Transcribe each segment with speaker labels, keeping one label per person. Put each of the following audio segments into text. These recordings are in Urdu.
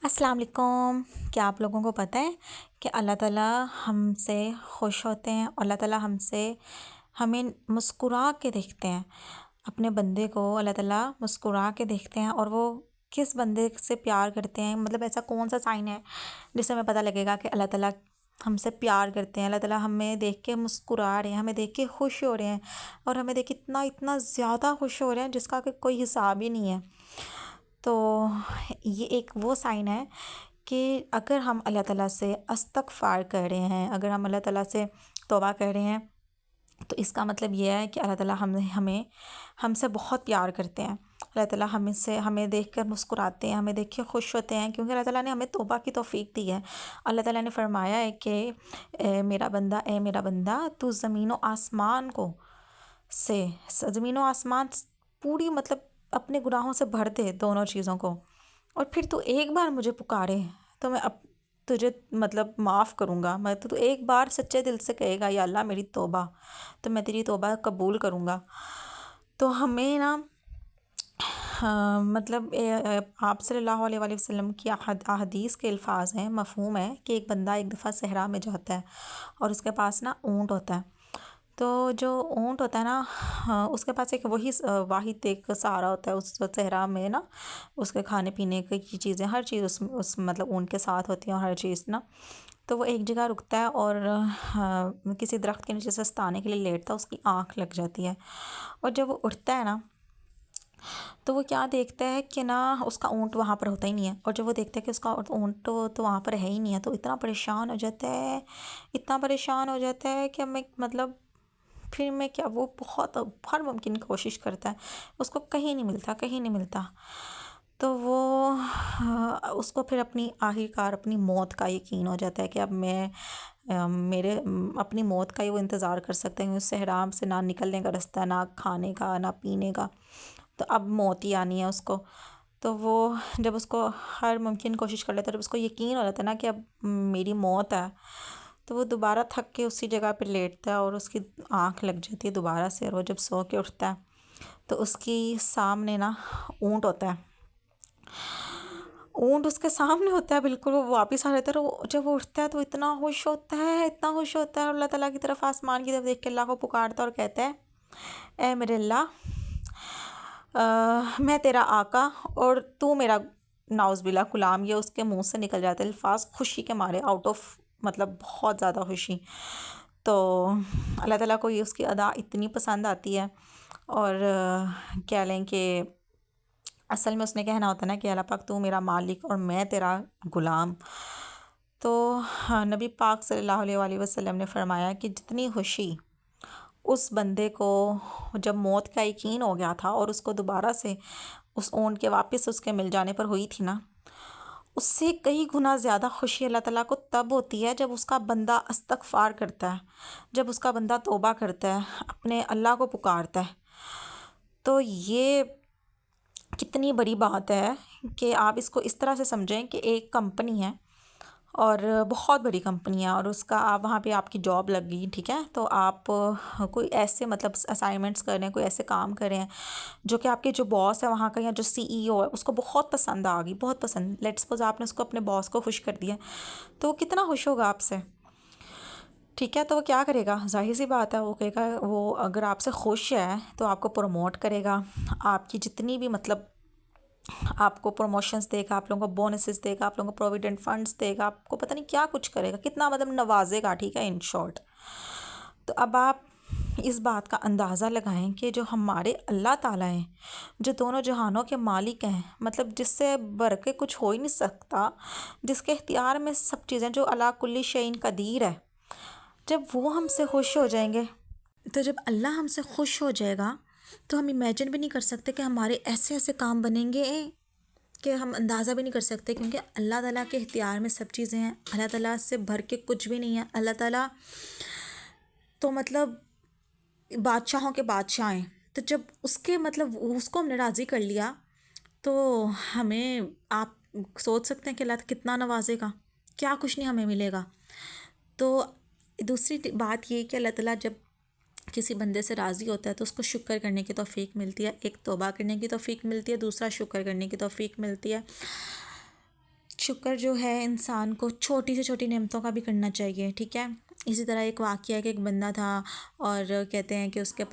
Speaker 1: السلام علیکم۔ کیا آپ لوگوں کو پتہ ہے کہ اللہ تعالیٰ ہم سے خوش ہوتے ہیں اور اللہ تعالیٰ ہمیں مسکرا کے دیکھتے ہیں۔ اپنے بندے کو اللہ تعالیٰ مسکرا کے دیکھتے ہیں، اور وہ کس بندے سے پیار کرتے ہیں، مطلب ایسا کون سا سائن ہے جس سے ہمیں پتہ لگے گا کہ اللہ تعالیٰ ہم سے پیار کرتے ہیں، اللہ تعالیٰ ہمیں دیکھ کے مسکرا رہے ہیں، ہمیں دیکھ کے خوش ہو رہے ہیں، اور ہمیں دیکھ کے اتنا زیادہ خوش ہو رہے ہیں جس کا کہ کوئی حساب ہی نہیں ہے۔ تو یہ ایک وہ سائن ہے کہ اگر ہم اللہ تعالیٰ سے استغفار کر رہے ہیں، اگر ہم اللہ تعالیٰ سے توبہ کر رہے ہیں، تو اس کا مطلب یہ ہے کہ اللہ تعالیٰ ہم سے بہت پیار کرتے ہیں۔ اللہ تعالیٰ ہمیں دیکھ کر مسکراتے ہیں، ہمیں دیکھ کے خوش ہوتے ہیں، کیونکہ اللہ تعالیٰ نے ہمیں توبہ کی توفیق دی ہے۔ اللہ تعالیٰ نے فرمایا ہے کہ اے میرا بندہ تو زمین و آسمان زمین و آسمان پوری مطلب اپنے گناہوں سے بھر دے، دونوں چیزوں کو، اور پھر تو ایک بار مجھے پکارے تو میں اب تجھے مطلب معاف کروں گا۔ میں تو ایک بار سچے دل سے کہے گا یا اللہ میری توبہ، تو میں تیری توبہ قبول کروں گا۔ تو ہمیں نا مطلب آپ صلی اللہ علیہ وآلہ وسلم کی احادیث کے الفاظ ہیں، مفہوم ہے کہ ایک بندہ ایک دفعہ صحرا میں جاتا ہے اور اس کے پاس نا اونٹ ہوتا ہے۔ تو جو اونٹ ہوتا ہے نا، اس کے پاس ایک وہی واحد ایک سہارا ہوتا ہے اس صحرا میں نا، اس کے کھانے پینے کی چیزیں، ہر چیز اس مطلب اونٹ کے ساتھ ہوتی ہیں، اور ہر چیز نا، تو وہ ایک جگہ رکتا ہے اور کسی درخت کے نیچے سے ستانے کے لیے لیٹتا ہے، اس کی آنکھ لگ جاتی ہے، اور جب وہ اٹھتا ہے نا تو وہ کیا دیکھتا ہے کہ نا اس کا اونٹ وہاں پر ہوتا ہی نہیں ہے، اور جب وہ دیکھتا ہے کہ اس کا اونٹ تو وہاں پر ہے ہی نہیں ہے، تو اتنا پریشان ہو جاتا ہے، کہ پھر میں کیا، وہ بہت ہر ممکن کوشش کرتا ہے، اس کو کہیں نہیں ملتا، تو وہ اس کو پھر اپنی موت کا یقین ہو جاتا ہے کہ اب میں اپنی موت کا ہی وہ انتظار کر سکتے ہیں، اس صحرا سے نہ نکلنے کا رستہ، نہ کھانے کا نہ پینے کا، تو اب موت ہی آنی ہے اس کو۔ تو وہ جب اس کو ہر ممکن کوشش کر لیتا ہے، جب اس کو یقین ہو جاتا ہے نا کہ اب میری موت ہے، تو وہ دوبارہ تھک کے اسی جگہ پہ لیٹتا ہے، اور اس کی آنکھ لگ جاتی ہے دوبارہ سے، اور وہ جب سو کے اٹھتا ہے تو اس کی سامنے نا اونٹ ہوتا ہے، اونٹ اس کے سامنے ہوتا ہے، بالکل وہ واپس آ جاتا ہے، اور جب وہ اٹھتا ہے تو اتنا خوش ہوتا ہے، اور اللہ تعالیٰ کی طرف، آسمان کی طرف دیکھ کے اللہ کو پکارتا ہے اور کہتا ہے اے میرے اللہ، میں تیرا آقا اور تو میرا ناؤز باللہ غلام۔ یہ اس کے منہ سے نکل جاتے الفاظ خوشی کے مارے، آؤٹ آف مطلب بہت زیادہ خوشی۔ تو اللہ تعالیٰ کو یہ اس کی ادا اتنی پسند آتی ہے، اور کہہ لیں کہ اصل میں اس نے کہنا ہوتا ہے نا کہ اللہ پاک تو میرا مالک اور میں تیرا غلام۔ تو نبی پاک صلی اللہ علیہ وآلہ وسلم نے فرمایا کہ جتنی خوشی اس بندے کو جب موت کا یقین ہو گیا تھا اور اس کو دوبارہ سے اس اونٹ کے واپس اس کے مل جانے پر ہوئی تھی نا، اس سے کئی گنا زیادہ خوشی اللہ تعالیٰ کو تب ہوتی ہے جب اس کا بندہ استغفار کرتا ہے، جب اس کا بندہ توبہ کرتا ہے، اپنے اللہ کو پکارتا ہے۔ تو یہ کتنی بڑی بات ہے کہ آپ اس کو اس طرح سے سمجھیں کہ ایک کمپنی ہے، اور بہت بڑی کمپنی ہے، اور اس کا آپ وہاں پہ آپ کی جاب لگ گئی، ٹھیک ہے، تو آپ کوئی ایسے مطلب اسائنمنٹس کر رہے ہیں، کوئی ایسے کام کر رہے ہیں جو کہ آپ کے جو باس ہے وہاں کا یا جو CEO ہے اس کو بہت پسند آ گئی، بہت پسند، لیٹس سپوز آپ نے اس کو اپنے باس کو خوش کر دیا، تو وہ کتنا خوش ہوگا آپ سے، ٹھیک ہے۔ تو وہ کیا کرے گا؟ ظاہر سی بات ہے، وہ کہے گا، وہ اگر آپ سے خوش ہے تو آپ کو پروموٹ کرے گا، آپ کی جتنی بھی مطلب آپ کو پروموشنز دے گا، آپ لوگوں کو بونسز دے گا، آپ لوگوں کو پروویڈنٹ فنڈز دے گا، آپ کو پتہ نہیں کیا کچھ کرے گا، کتنا مطلب نوازے گا، ٹھیک ہے، ان شارٹ۔ تو اب آپ اس بات کا اندازہ لگائیں کہ جو ہمارے اللہ تعالیٰ ہیں، جو دونوں جہانوں کے مالک ہیں، مطلب جس سے بڑھ کے کچھ ہو ہی نہیں سکتا، جس کے اختیار میں سب چیزیں، جو علی کل شیء قدیر ہے، جب وہ ہم سے خوش ہو جائیں گے، تو جب اللہ ہم سے خوش ہو جائے گا تو ہم امیجن بھی نہیں کر سکتے کہ ہمارے ایسے کام بنیں گے کہ ہم اندازہ بھی نہیں کر سکتے، کیونکہ اللہ تعالیٰ کے اختیار میں سب چیزیں ہیں، اللہ تعالیٰ سے بھر کے کچھ بھی نہیں ہے، اللہ تعالیٰ تو مطلب بادشاہوں کے بادشاہ ہیں۔ تو جب اس کے مطلب اس کو ہم نے راضی کر لیا، تو ہمیں آپ سوچ سکتے ہیں کہ اللہ کتنا نوازے گا، کیا کچھ نہیں ہمیں ملے گا۔ تو دوسری بات یہ کہ اللہ تعالیٰ جب کسی بندے سے راضی ہوتا ہے تو اس کو شکر کرنے کی توفیق ملتی ہے، ایک توبہ کرنے کی توفیق ملتی ہے، دوسرا شکر کرنے کی توفیق ملتی ہے۔ شکر جو ہے انسان کو چھوٹی سے چھوٹی نعمتوں کا بھی کرنا چاہیے، ٹھیک ہے. اسی طرح ایک واقعہ ہے کہ ایک بندہ تھا اور کہتے ہیں کہ اس کے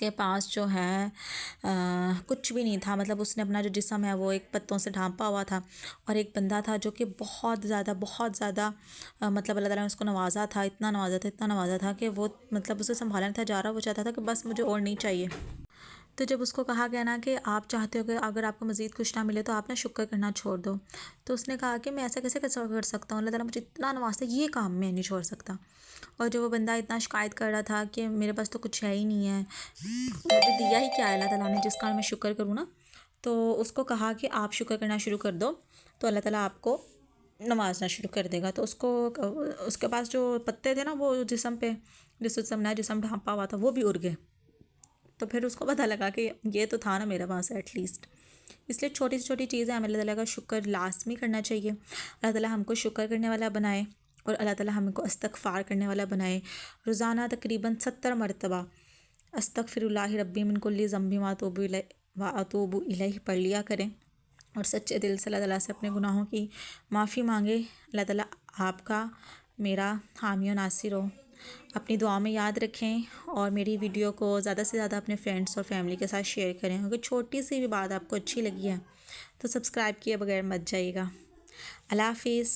Speaker 1: پاس جو ہے کچھ بھی نہیں تھا، مطلب اس نے اپنا جو جسم ہے وہ ایک پتوں سے ڈھانپا ہوا تھا، اور ایک بندہ تھا جو کہ بہت زیادہ مطلب اللہ تعالیٰ نے اس کو نوازا تھا، اتنا نوازا تھا کہ وہ مطلب اسے سنبھالا نہیں تھا جا رہا، وہ چاہتا تھا کہ بس مجھے اور نہیں چاہیے. تو جب اس کو کہا گیا نا کہ آپ چاہتے ہو کہ اگر آپ کو مزید کچھ نہ ملے تو آپ نے شکر کرنا چھوڑ دو، تو اس نے کہا کہ میں ایسا کیسے کر سکتا ہوں، اللہ تعالیٰ مجھے اتنا نوازتا ہے، یہ کام میں نہیں چھوڑ سکتا. اور جو وہ بندہ اتنا شکایت کر رہا تھا کہ میرے پاس تو کچھ ہے ہی نہیں ہے، مجھے دیا ہی کیا ہے اللہ تعالیٰ نے جس کا میں شکر کروں نا، تو اس کو کہا کہ آپ شکر کرنا شروع کر دو تو اللہ تعالیٰ آپ کو نوازنا شروع کر دے گا. تو اس کے پاس جو پتے تھے نا وہ جسم پہ جسم ڈھانپا ہوا تھا وہ بھی اڑ گئے. تو پھر اس کو پتہ لگا کہ یہ تو تھا نا میرے پاس ایٹ لیسٹ. اس لیے چھوٹی سے چھوٹی چیزیں ہمیں اللہ تعالیٰ کا شکر لازمی کرنا چاہیے. اللہ تعالیٰ ہم کو شکر کرنے والا بنائے اور اللہ تعالیٰ ہم کو استغفار کرنے والا بنائے. روزانہ تقریباً 70 مرتبہ استغفر اللہ ربی من کل ذنب واتوب الیہ پڑھ لیا کریں، اور سچے دل سے اللہ تعالیٰ سے اپنے گناہوں کی معافی مانگے. اللہ تعالیٰ آپ کا میرا حامی و ناصر ہو. اپنی دعا میں یاد رکھیں اور میری ویڈیو کو زیادہ سے زیادہ اپنے فرینڈس اور فیملی کے ساتھ شیئر کریں. اگر چھوٹی سی بھی بات آپ کو اچھی لگی ہے تو سبسکرائب کیے بغیر مت جائیے گا. اللہ حافظ.